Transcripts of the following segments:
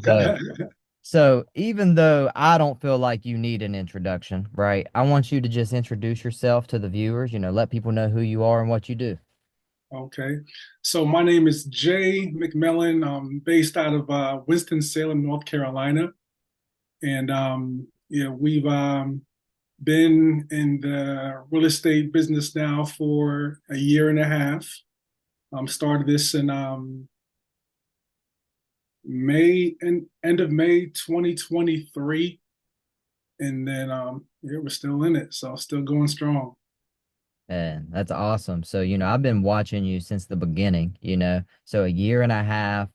So, so even though I don't feel like you need an introduction, right? I want you to just introduce yourself to the viewers, let people know who you are and what you do. Okay. So my name is Jay McMillan. I'm based out of Winston-Salem, North Carolina. And yeah, we've been in the real estate business now for a year and a half. Started this in May and end of May 2023. And then yeah, we're still in it. So still going strong. And that's awesome. So, I've been watching you since the beginning, so a year and a half.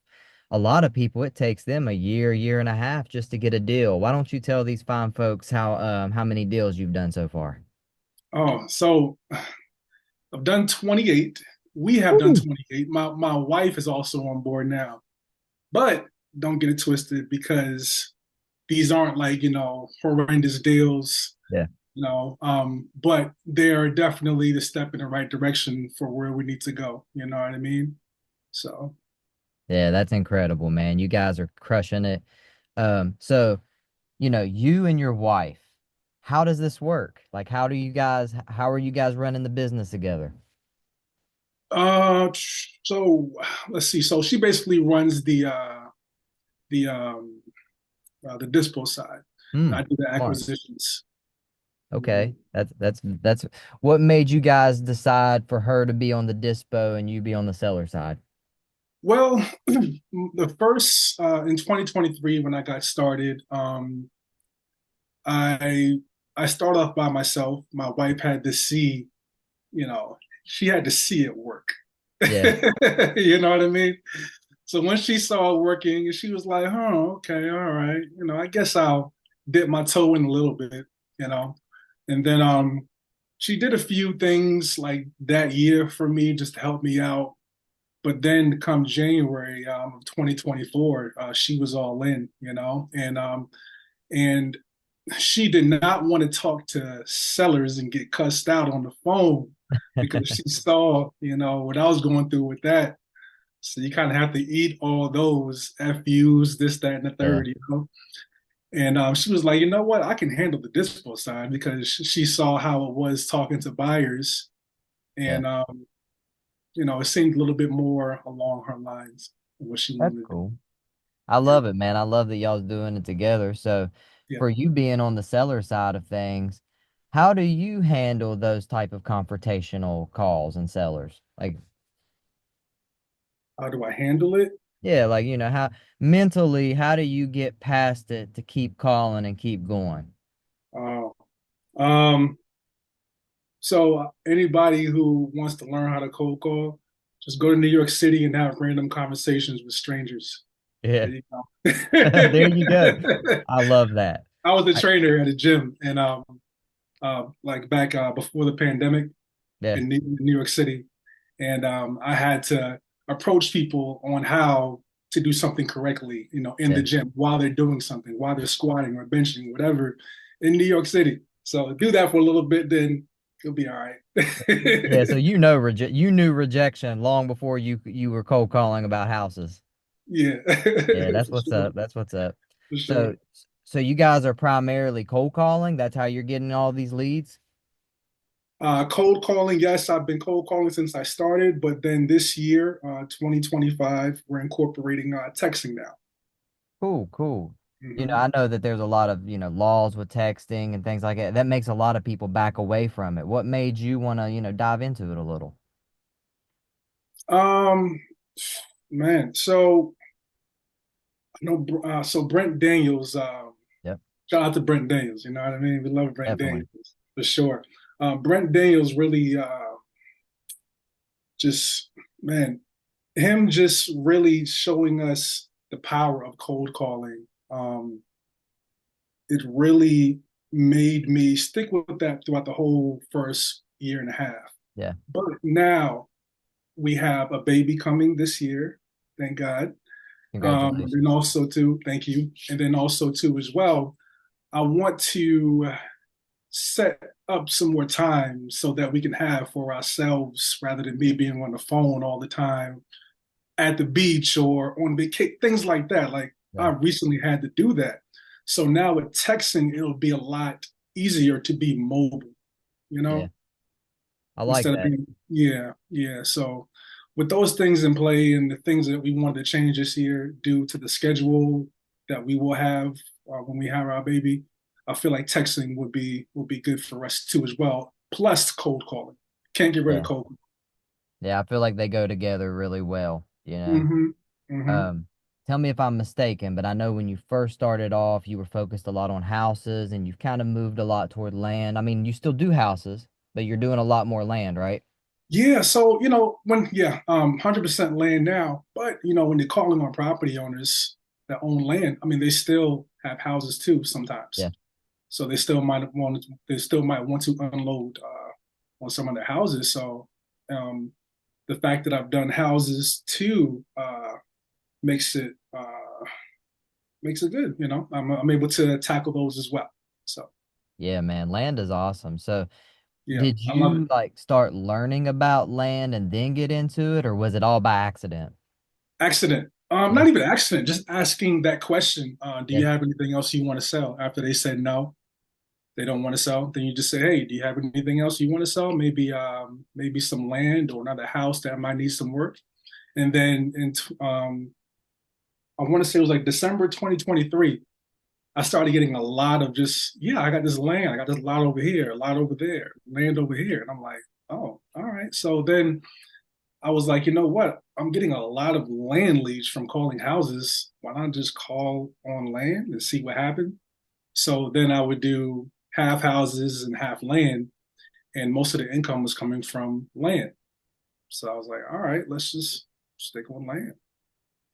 A lot of people, it takes them a year and a half just to get a deal. Why don't you tell these fine folks how many deals you've done so far? Oh, so I've done 28. We have done Ooh. 28. My wife is also on board now. But don't get it twisted because these aren't like, horrendous deals, Yeah. but they're definitely the step in the right direction for where we need to go. You know what I mean? So, Yeah, that's incredible, man. You guys are crushing it. So, you and your wife, how does this work? Like, how are you guys running the business together? uh, so let's see. So she basically runs the the dispo side. Hmm. I do the Smart. acquisitions. Okay. That's what made you guys decide for her to be on the dispo and you be on the seller side. Well, the first in 2023 when I got started, I I started off by myself. My wife had to see, you know, she had to see it work. Yeah. You know what I mean? So when she saw it working, she was like, "Oh, okay, all right. I guess I'll dip my toe in a little bit, you know." And then she did a few things like that year for me just to help me out. But then come January of 2024, she was all in, and she did not want to talk to sellers and get cussed out on the phone because she saw, what I was going through with that. So you kind of have to eat all those FUs, this, that, and the Yeah. third. And she was like, you know what? I can handle the dispo side because she saw how it was talking to buyers. Yeah. And, it seemed a little bit more along her lines of what she That's wanted to do. cool. I love it, man. I love that y'all's doing it together. So, Yeah. for you being on the seller side of things, how do you handle those type of confrontational calls and sellers? Like, How do I handle it? yeah, like, how mentally, how do you get past it to keep calling and keep going? Uh, um, so anybody who wants to learn how to cold call, just go to New York City and have random conversations with strangers. Yeah. There you go. There you go. I love that. I was a I, trainer at a gym, and like back before the pandemic yeah. in New York City, and I had to approach people on how to do something correctly, in Yeah. the gym while they're doing something, while they're squatting or benching, whatever, in New York City. So do that for a little bit, then you'll be all Yeah, so right. you knew rejection long before you were cold calling about houses. Yeah, Yeah, that's for what's sure, up. That's what's up. for So sure. so you guys are primarily cold calling? That's how you're getting all these leads? Cold calling, yes, I've been cold calling since I started, but then this year, 2025, we're incorporating texting now. Cool, cool. Hmm. I know that there's a lot of, laws with texting and things like that. That makes a lot of people back away from it. What made you want to, dive into it a little? Um, Man, so so Brent Daniels, Yep, shout out to Brent Daniels. You know what I mean? We love Brent definitely. Daniels for sure. Brent Daniels really just man, him just really showing us the power of cold calling. It really made me stick with that throughout the whole first year and a half. Yeah. But now we have a baby coming this year, thank God. And Congratulations. also too, thank you. And then also too, as well, I want to set up some more time so that we can have for ourselves rather than me being on the phone all the time at the beach or on vacation, things like that. Like I Yeah. recently had to do that. So now with texting, it'll be a lot easier to be mobile, you Yeah. know, I like instead of that. being, yeah, yeah. So with those things in play and the things that we wanted to change this year due to the schedule that we will have when we have our baby, I feel like texting would be good for us too as well. Plus cold calling. Can't get rid of Yeah. cold. Yeah. I feel like they go together really well, you know. Mm-hmm. Mm-hmm. Um, Tell me if I'm mistaken, but I know when you first started off, you were focused a lot on houses and you've kind of moved a lot toward land. I mean, you still do houses, but you're doing a lot more land, right? Yeah, so when 100% land now, but when you're calling on property owners that own land, I mean they still have houses too Yeah. sometimes. So they still might want to unload on some of their houses. So um, the fact that I've done houses too makes it makes it good. I'm able to tackle those as well. So Yeah, man, land is awesome. So, yeah, did I love it. you like start learning about land and then get into it, or was it all by accident? Accident. Yeah. Not even accident, just asking that question. Do Yeah. you have anything else you want to sell? After they said no, they don't want to sell, then you just say, hey, do you have anything else you want to sell? Maybe some land or another house that might need some work. And then I want to say it was like December 2023. I started getting a lot of just, yeah, I got this land, I got this lot over here, a lot over there, land over here. And I'm like, oh, all right. So then I was like, you know what? I'm getting a lot of land leads from calling houses. Why not just call on land and see what happens? So then I would do half houses and half land, and most of the income was coming from land. So I was like, all right, let's just stick on land.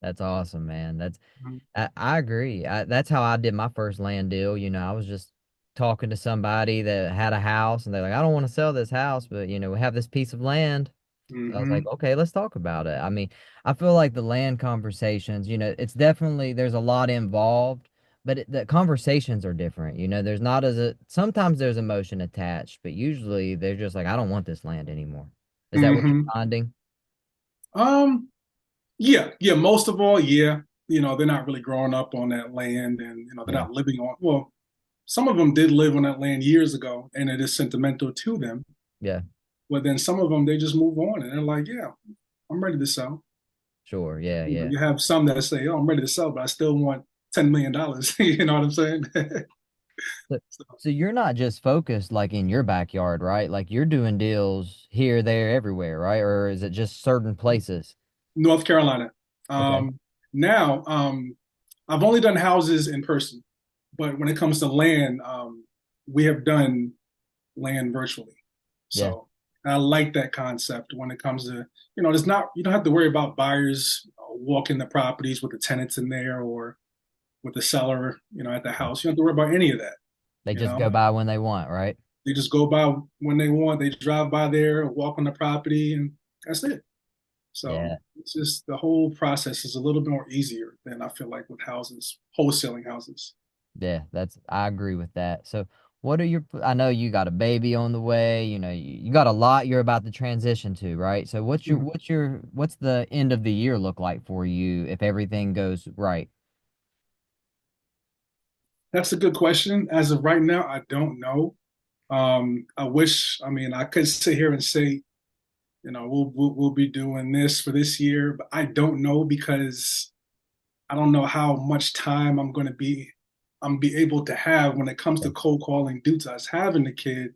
That's awesome, man. Mhm. I agree. That's how I did my first land deal. I was just talking to somebody that had a house and they're like, I don't want to sell this house, but we have this piece of land. So I was like, Hmm. okay, let's talk about it. I mean, I feel like the land conversations, it's definitely, there's a lot involved, but the conversations are different. There's not sometimes there's emotion attached, but usually they're just like, I don't want this land anymore. Is that what you're Hmm. finding? Um, yeah, yeah, most of all, yeah. They're not really growing up on that land and they're Yeah. not living on, well, some of them did live on that land years ago and it is sentimental to them. Yeah. But then some of them, they just move on and they're like, yeah, I'm ready to sell. Sure. Yeah. Yeah. You have some that say, "Oh, I'm ready to sell, but I still want $10 million." You know what I'm saying? So, so you're not just focused like in your backyard, right? Like you're doing deals here, there, everywhere, right? Or is it just certain places? North Carolina. Okay. Now, I've only done houses in person, but when it comes to land, we have done land virtually. Yeah. So I like that concept when it comes to, there's not, you don't have to worry about buyers walking the properties with the tenants in there or with the seller, at the Yeah. house. You don't have to worry about any of that. They You just know, go by when they want, right? They just go by when they want. They drive by there, walk on the property, and that's it. So Yeah. it's just the whole process is a little bit more easier than I feel like with houses, wholesaling houses. Yeah, I agree with that. So what are I know you got a baby on the way, you got a lot you're about to transition to, right? So Mhm. what's the end of the year look like for you if everything goes right? That's a good question. As of right now, I don't know. I mean, I could sit here and say, we'll be doing this for this year, but I don't know because I don't know how much time I'm be able to have when it comes Yeah. to cold calling due to us having the kid.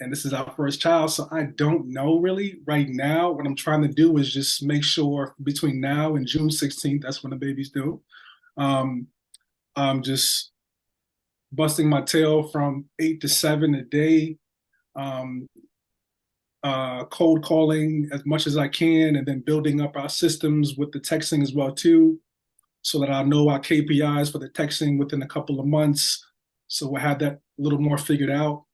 And this is our first child, so I don't know really right now. What I'm trying to do is just make sure between now and June 16th, that's when the baby's due. Um, I'm just busting my tail from 8 to 7 a day, um, cold calling as much as I can, and then building up our systems with the texting as well too, so that I know our KPIs for the texting within a couple of months. So we'll have that a little more figured out.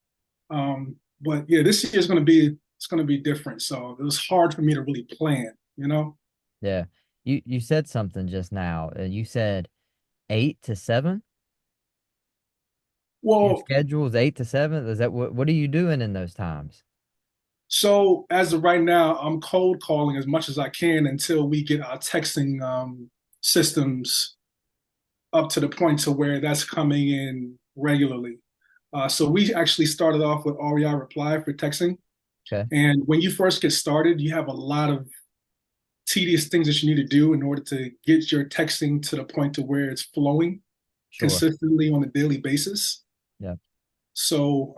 But yeah, this year is going to be different. So it was hard for me to really plan. Yeah. You said something just now. You said 8 to 7? Your Well, schedule is 8 to 7? Is that what are you doing in those times? so as of right now, I'm cold calling as much as I can until we get our texting systems up to the point to where that's coming in regularly. So we actually started off with REI Reply for texting. Okay. And when you first get started, you have a lot of tedious things that you need to do in order to get your texting to the point to where it's flowing Sure. consistently on a daily basis. Yeah. So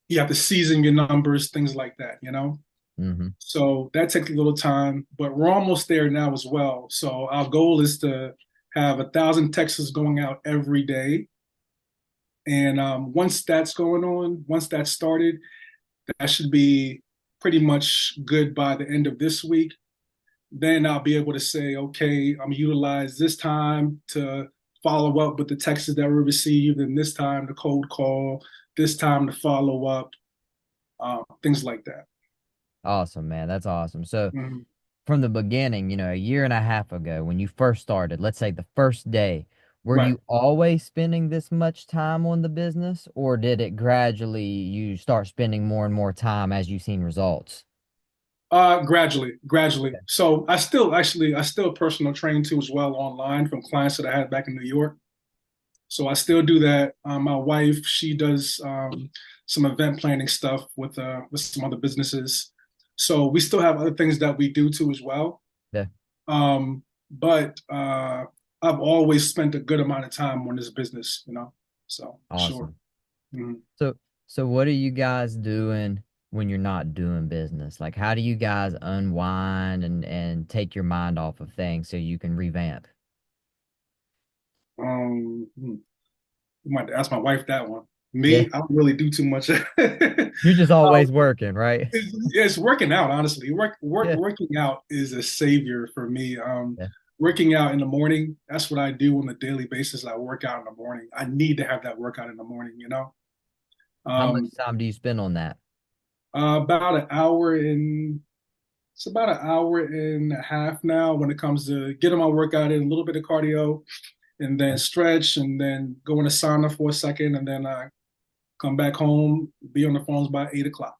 you have to season your numbers, things like that, you know? Mm-hmm. So that takes a little time, but we're almost there now as well. So our goal is to have 1,000 texts going out every day. And once that's going on, once that's started, that should be pretty much good by the end of this week. Then I'll be able to say, okay, I'm utilize this time to follow up with the texts that were received, and this time to cold call, this time to follow up, things like that. Awesome, man. That's awesome. So Mhm. from the beginning, a year and a half ago when you first started, let's say the first day, were Right. you always spending this much time on the business, or did it gradually you start spending more and more time as you've seen results? Gradually, gradually. So I still personal train too as well online from clients that I had back in New York. So I still do that. My wife, she does some event planning stuff with some other businesses. So we still have other things that we do too as well. Yeah. But I've always spent a good amount of time on this business, you know. So sure. Awesome. Mhm. So so what are you guys doing when you're not doing business? Like how do you guys unwind and take your mind off of things so you can revamp? Hmm. You might have to ask my wife that one. Yeah. Me, I don't really do too much. You're just always working, right? It's working out, honestly. Yeah. Working out is a savior for me. Yeah. Working out in the morning, that's what I do on a daily basis. I work out in the morning. I need to have that workout in the morning, you know? How much Um, time do you spend on that? about an hour and it's about an hour and a half now when it comes to getting my workout in, a little bit of cardio, and then stretch, and then go in the sauna for a second, and then I come back home, be on the phones by 8 o'clock.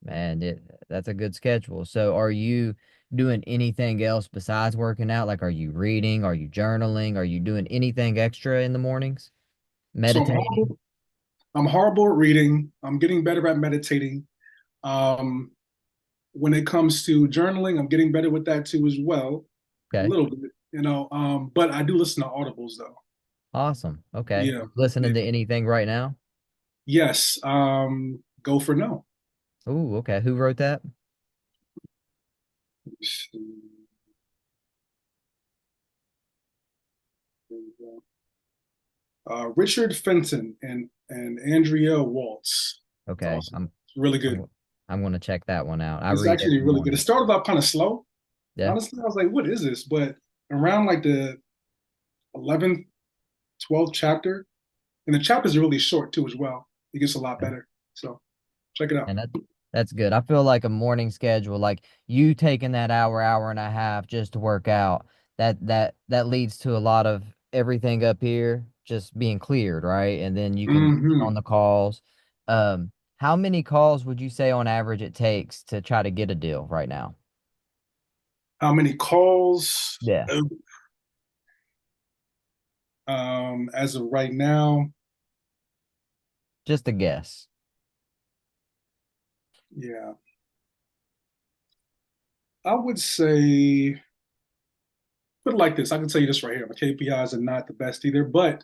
Man, that's a good schedule. So are you doing anything else besides working out? Like are you reading? Are you journaling? Are you doing anything extra in the mornings? So Meditating? I'm horrible at reading. I'm getting better at meditating. Um, when it comes to journaling, I'm getting better with that too as well, a Okay. little bit, you know. But I do listen to audibles though. Awesome. Okay. Yeah, You listening yeah. to anything right now? Yes. Go for no. Ooh, okay. Who wrote that? Richard Fenton and Andrea Waltz. It's Okay. awesome. It's really good. I'm I'm gonna check that one out. I It's read actually every really good. It morning. started off kind of slow. Yeah. Honestly, I was like, what is this? But around like the 11th, 12th chapter, and the chapters are really short too as well. It gets a lot Okay. better. So check it out. And that's good. I feel like a morning schedule, like you taking that hour, hour and a half just to work out, that leads to a lot of everything up here just being cleared, right? And then you can get Hmm. on the calls. How many calls would you say on average it takes to try to get a deal right now? How many calls? Yeah. As of right now, Just a guess. yeah, I would say put it like this. I can tell you this right here. My KPIs are not the best either, but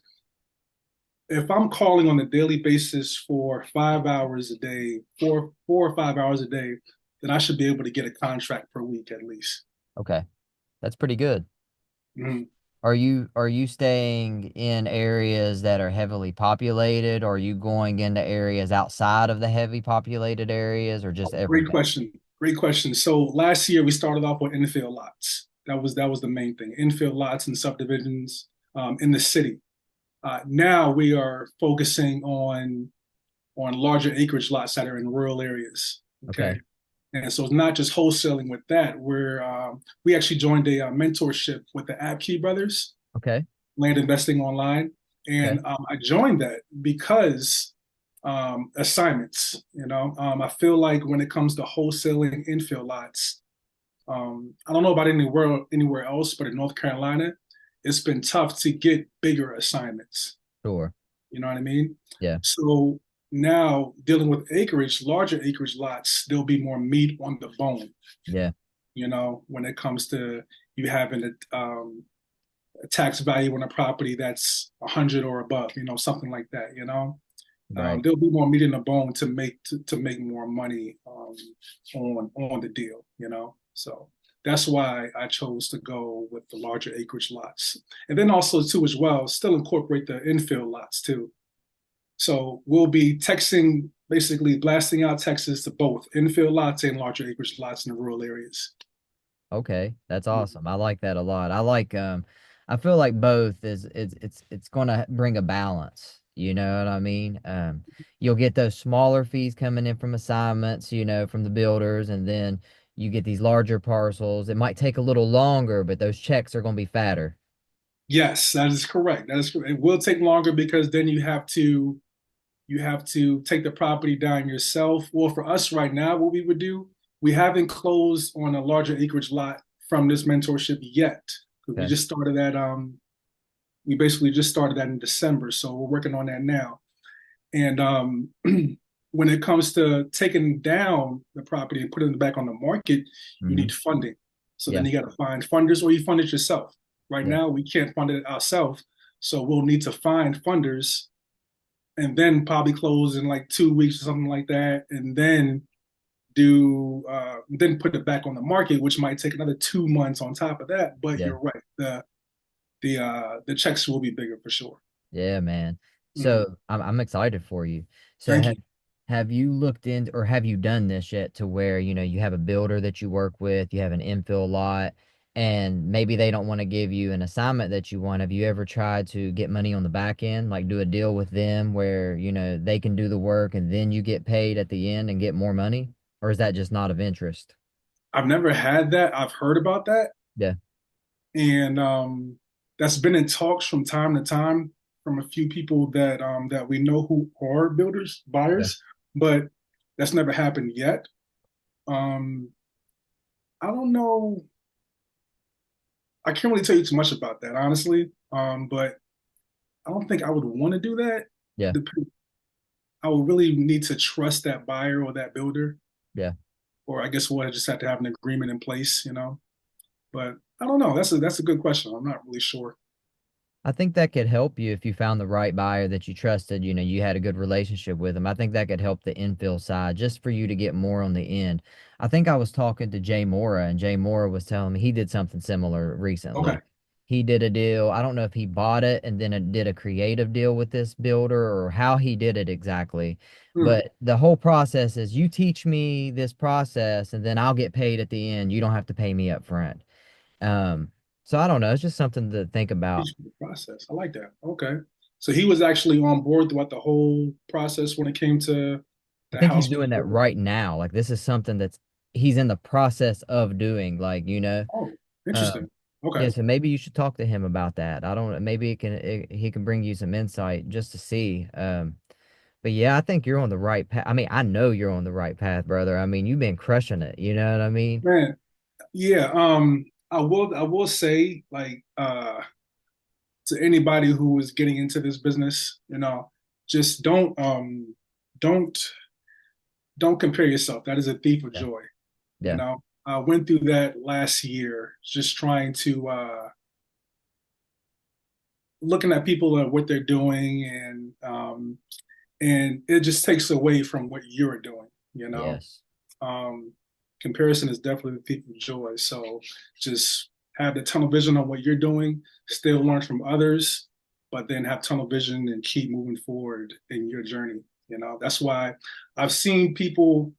if I'm calling on a daily basis for 5 hours a day, 4 or 5 hours a day, then I should be able to get a contract per week at least. Okay. That's pretty good. Mhm. Are you staying in areas that are heavily populated, or are you going into areas outside of the heavy populated areas, or just Great everything? question. Great question. So last year we started off with infill lots. That was the main thing. Infill lots and subdivisions in the city. Now we are focusing on larger acreage lots that are in rural areas. Okay, Okay. and so it's not just wholesaling with that. We actually joined a mentorship with the Abkey brothers, Okay. Land Investing Online, Okay. and I joined that because assignments. I feel like when it comes to wholesaling infill lots, I don't know about anywhere else, but in North Carolina, it's been tough to get bigger assignments. Sure. You know what I mean? Yeah. So now dealing with acreage, larger acreage lots, there'll be more meat on the bone. Yeah. When it comes to you having a tax value on a property that's 100 or above, something like that. Right. There'll be more meat in the bone to make more money on the deal. So that's why I chose to go with the larger acreage lots, and then also too as well, still incorporate the infill lots too. So we'll be texting, basically blasting out Texas to both infill lots and larger acreage lots in the rural areas. Okay, that's awesome. I like that a lot. I feel like both it's going to bring a balance. You know what I mean? You'll get those smaller fees coming in from assignments, from the builders, and then you get these larger parcels. It might take a little longer, but those checks are going to be fatter. Yes, that is correct. That is correct. It will take longer because then you have to take the property down yourself. Well, for us right now, what we would do, we haven't closed on a larger acreage lot from this mentorship yet. Because Okay. we basically just started that in December. So we're working on that now. And when it comes to taking down the property and putting it back on the market, you Mm-hmm. need funding. So then Yeah. you got to find funders or you fund it yourself. Right Yeah. now, we can't fund it ourselves. So we'll need to find funders and then probably close in like 2 weeks or something like that, and then put it back on the market, which might take another 2 months on top of that. But Yeah. you're right, the checks will be bigger for sure. Yeah, man. Mhm. So I'm excited for you. So Thank you. have you looked into or have you done this yet to where, you have a builder that you work with, you have an infill lot, and maybe they don't want to give you an assignment that you want. Have you ever tried to get money on the back end, like do a deal with them where, they can do the work and then you get paid at the end and get more money? Or is that just not of interest? I've never had that. I've heard about that, Yeah. and that's been in talks from time to time from a few people that we know who are builders, Yeah. buyers, but that's never happened yet. Um, I don't know. I can't really tell you too much about that, honestly. But I don't think I would want to do that. Yeah. I would really need to trust that buyer or that builder, Yeah. or I guess we'll just have to have an agreement in place. But I don't know. That's a good question. I'm not really sure. I think that could help you if you found the right buyer that you trusted, you had a good relationship with them. I think that could help the infill side just for you to get more on the end. I think I was talking to Jay Mora, and Jay Mora was telling me he did something similar Okay. recently. He did a deal. I don't know if he bought it and then did a creative deal with this builder or how he did it exactly. Hmm. But the whole process is you teach me this process and then I'll get paid at the end. You don't have to pay me up front. Um, so I don't know. It's just something to think about. Teach me the process. I like that. Okay. So he was actually on board throughout the whole process when it came to I the think he's house doing being that built. right now. Like this is something that's he's in the process of doing. Oh, Um, interesting. Okay. yeah. So maybe you should talk to him about that. I don't. Maybe he can bring you some insight just to see. But yeah, I think you're on the right path. I mean, I know you're on the right path, brother. I mean, you've been crushing it. You know what I mean? Man, yeah. I will say like to anybody who is getting into this business, just don't don't compare yourself. That is a thief of Yeah. joy. You Yeah. know, I went through that last year, just trying to looking at people and what they're doing, and it just takes away from what you're doing. Yes. Um, Comparison is definitely the thief of joy. So just have the tunnel vision on what you're doing, still learn from others, but then have tunnel vision and keep moving forward in your journey. That's why I've seen people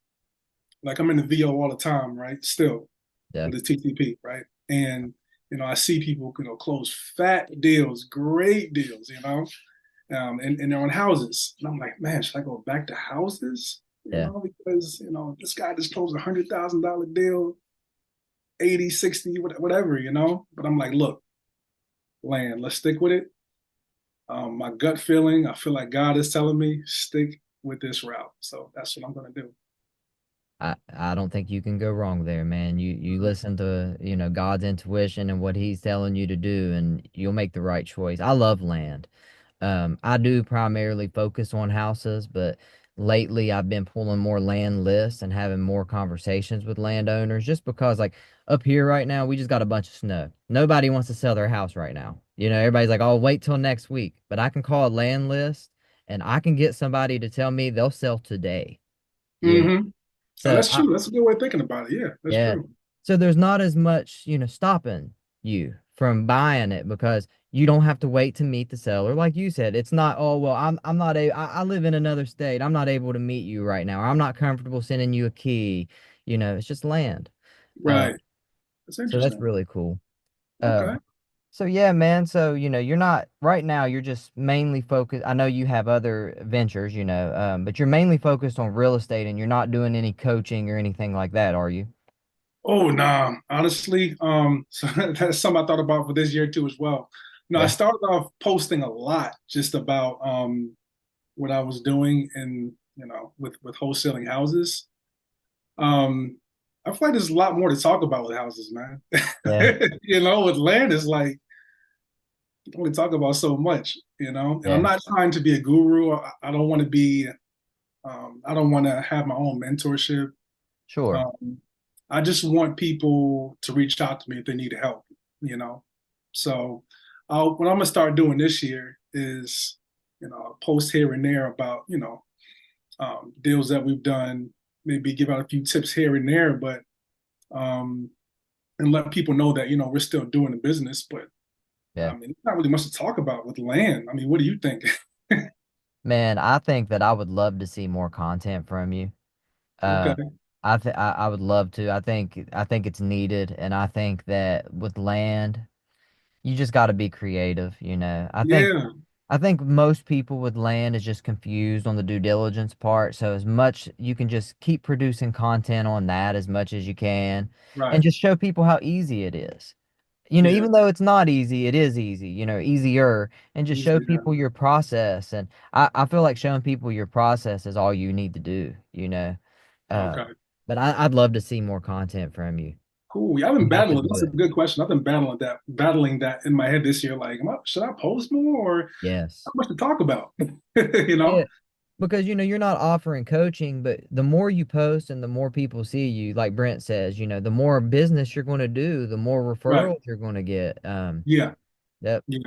like I'm in the VO all the time, right? Still Yeah. with the TTP, right? And I see people, close fat deals, great deals, and they're on houses. And I'm like, man, should I go back to houses? Yeah. Because this guy just closed $100,000 deal, 80, 60, whatever. But I'm like, look, land, let's stick with it. My gut feeling, I feel like God is telling me stick with this route. So that's what I'm gonna do. I don't think you can go wrong there, man. You listen to, God's intuition and what he's telling you to do, and you'll make the right choice. I love land. I do primarily focus on houses, but lately I've been pulling more land lists and having more conversations with landowners just because, like, up here right now, we just got a bunch of snow. Nobody wants to sell their house right now. Everybody's like, oh, wait till next week. But I can call a land list and I can get somebody to tell me they'll sell today. You know, Mm-hmm. Oh, so that's true. That's a good way of thinking about it. Yeah, that's yeah. true. So there's not as much, stopping you from buying it because you don't have to wait to meet the seller. Like you said, it's not, oh, well, I'm not I live in another state. I'm not able to meet you right now. Or I'm not comfortable sending you a key. It's just land. Uh, Right. That's so that's interesting. really cool. Okay. Um, so yeah, man. So, you're not right now, you're just mainly focused. I know you have other ventures, but you're mainly focused on real estate and you're not doing any coaching or anything like that, are you? Oh, nah. Honestly, so that's something I thought about for this year too as well. I Yeah. started off posting a lot just about what I was doing and with wholesaling houses. Um, I feel like there's a lot more to talk about with houses, man. Yeah. With land is like you can only talk about so much. And I'm Yeah. not trying to be a guru. I don't want to be. I don't want to have my own mentorship. Sure. Um, I just want people to reach out to me if they need help. You know, so what I'm gonna start doing this year is, post here and there about deals that we've done. Maybe give out a few tips here and there, but um, and let people know that we're still doing the business. But I Yeah. mean, it's not really much to talk about with land. I mean, what do you think? Man, I think that I would love to see more content from you. Okay. Uh, I would love to. I think it's needed, and I think that with land, you just got to be creative, Yeah. I think most people with land is just confused on the due diligence part. So as much you can just keep producing content on that as much as you can and Right. just show people how easy it is. Yeah. Even though it's not easy, it is easy, easier, and just show Easy. Yeah. people your process. And I feel like showing people your process is all you need to do. Uh, Okay. but I'd love to see more content from you. Cool. Yeah, I've been You have to battling. do That's a it. good question. I've been battling that in my head this year. Like, should I post more or Yes. not much to talk about? you know? Yeah. Because you're not offering coaching, but the more you post and the more people see you, like Brent says, the more business you're going to do, the more Right. referrals you're going to get. Yeah. That Yeah.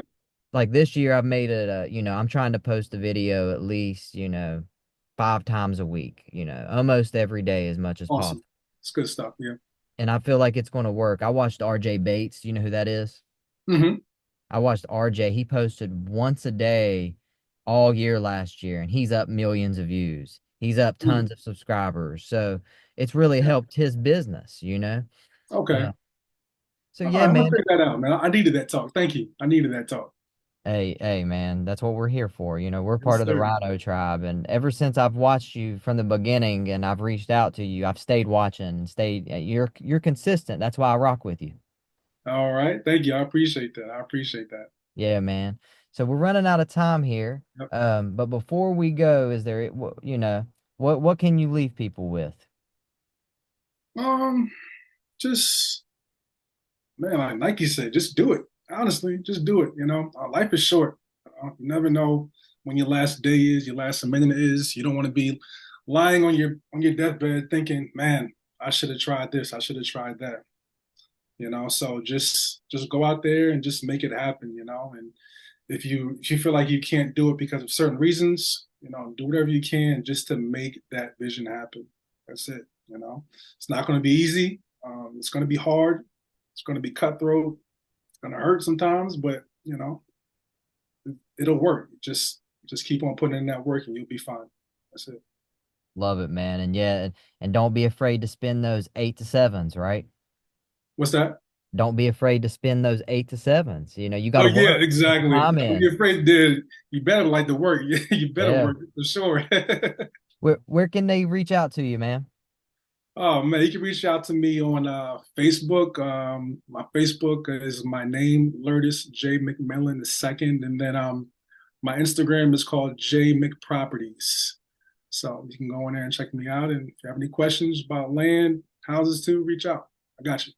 like this year I've made it I'm trying to post a video at least, 5 times a week, almost every day as much as Awesome. possible. It's good stuff. Yeah. And I feel like it's going to work. I watched RJ Bates, you know who that is? Hmm. I watched RJ. He posted once a day all year last year, and he's up millions of views. He's up tons of subscribers. So it's really Yeah. helped his business. Okay. Uh, so All yeah, right. I'm gonna man. figure that out, man. I needed that talk. Thank you. I needed that talk. Hey, man, that's what we're here for. We're part Yes, of the sir. Rhino tribe, and ever since I've watched you from the beginning and I've reached out to you, I've stayed watching and stayed. You're consistent. That's why I rock with you. All right. Thank you. I appreciate that. I appreciate that. Yeah, man. So we're running out of time here. Yep. But before we go, is there, what can you leave people with? Um, just man, like Nike said, just do it. Honestly, just do it. Life is short. You never know when your last day is, your last minute is. You don't want to be lying on your deathbed thinking, "Man, I should have tried this. I should have tried that." So just go out there and just make it happen. And if you feel like you can't do it because of certain reasons, do whatever you can just to make that vision happen. That's it. It's not going to be easy. It's going to be hard. It's going to be cutthroat. It's going to hurt sometimes, but it'll work. Just keep on putting in that work, and you'll be fine. That's it. Love it, man. And yeah, and don't be afraid to spend those 8 to 7s, right? What's that? Don't be afraid to spend those 8 to 7s. You got Oh to yeah, work, put the exactly. time Don't be in. afraid, dude. You better like the work. You better Yeah. work for sure. Where can they reach out to you, man? Oh man, you can reach out to me on Facebook. My Facebook is my name, Leartis Jay McMillan II, and then my Instagram is called J McProperties. So you can go in there and check me out. And if you have any questions about land, houses too, reach out. I got you.